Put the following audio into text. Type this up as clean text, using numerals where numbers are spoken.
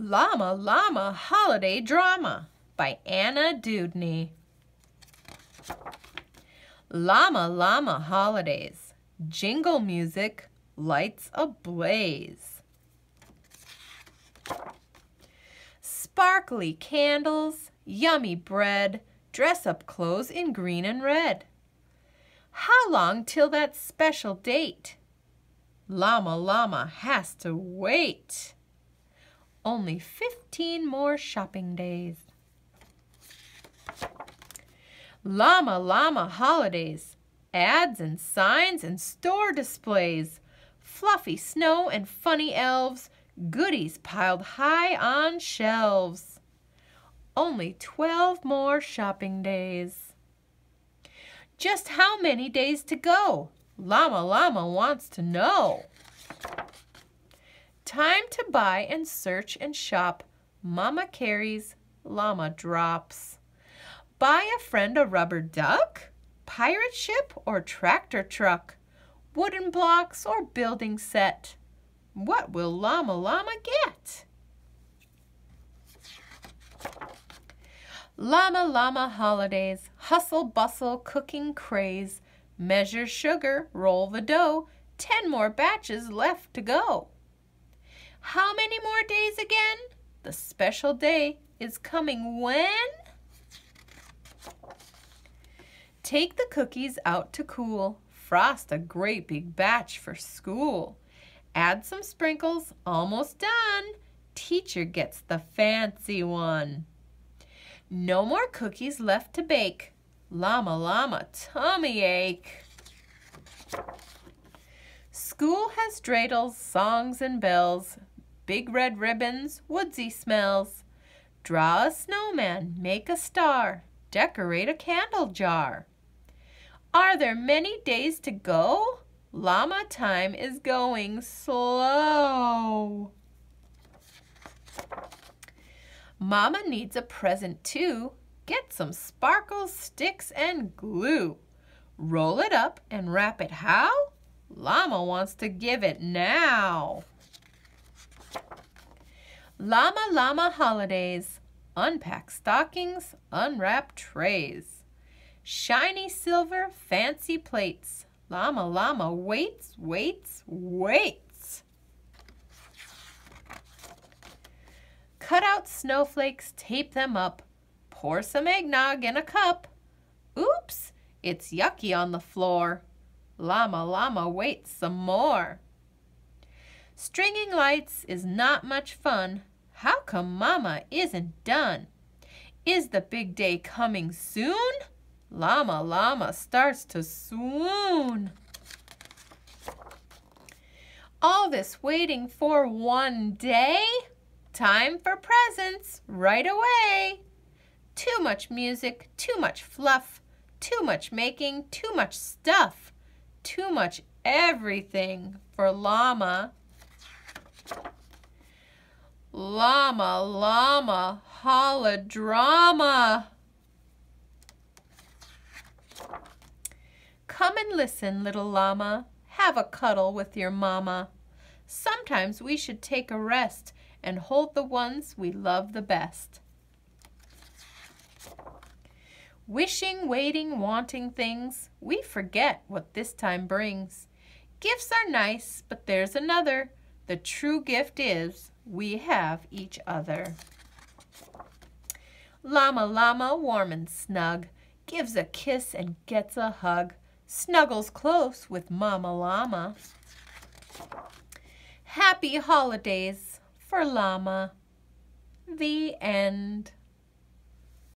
Llama Llama Holiday Drama by Dewdney. Llama Llama Holidays, jingle music, lights ablaze. Sparkly candles, yummy bread, dress-up clothes in green and red. How long till that special date? Llama Llama has to wait. Only 15 more shopping days. Llama Llama Holidays, ads and signs and store displays, fluffy snow and funny elves, goodies piled high on shelves. Only 12 more shopping days. Just how many days to go? Llama Llama wants to know. Time to buy and search and shop. Mama carries, Llama drops. Buy a friend a rubber duck, pirate ship or tractor truck, wooden blocks or building set. What will Llama Llama get? Llama Llama Holidays, hustle bustle cooking craze, measure sugar, roll the dough, 10 more batches left to go. How many more days again? The special day is coming when? Take the cookies out to cool, frost a great big batch for school. Add some sprinkles, almost done. Teacher gets the fancy one. No more cookies left to bake. Llama Llama tummy ache. School has dreidels, songs and bells, big red ribbons, woodsy smells. Draw a snowman, make a star, decorate a candle jar. Are there many days to go? Llama time is going slow. Mama needs a present too. Get some sparkles, sticks, and glue. Roll it up and wrap it how? Llama wants to give it now. Llama Llama Holidays, unpack stockings, unwrap trays. Shiny silver, fancy plates. Llama Llama waits, waits, waits. Cut out snowflakes, tape them up. Pour some eggnog in a cup. Oops, it's yucky on the floor. Llama Llama waits some more. Stringing lights is not much fun. How come Mama isn't done? Is the big day coming soon? Llama Llama starts to swoon. All this waiting for one day? Time for presents right away. Too much music, too much fluff, too much making, too much stuff, too much everything for Llama. Llama Llama holodrama. Come and listen, little llama. Have a cuddle with your mama. Sometimes we should take a rest and hold the ones we love the best. Wishing, waiting, wanting things, we forget what this time brings. Gifts are nice, but there's another. The true gift is we have each other. Llama Llama, warm and snug, gives a kiss and gets a hug. Snuggles close with Mama Llama. Happy holidays for Llama. The end.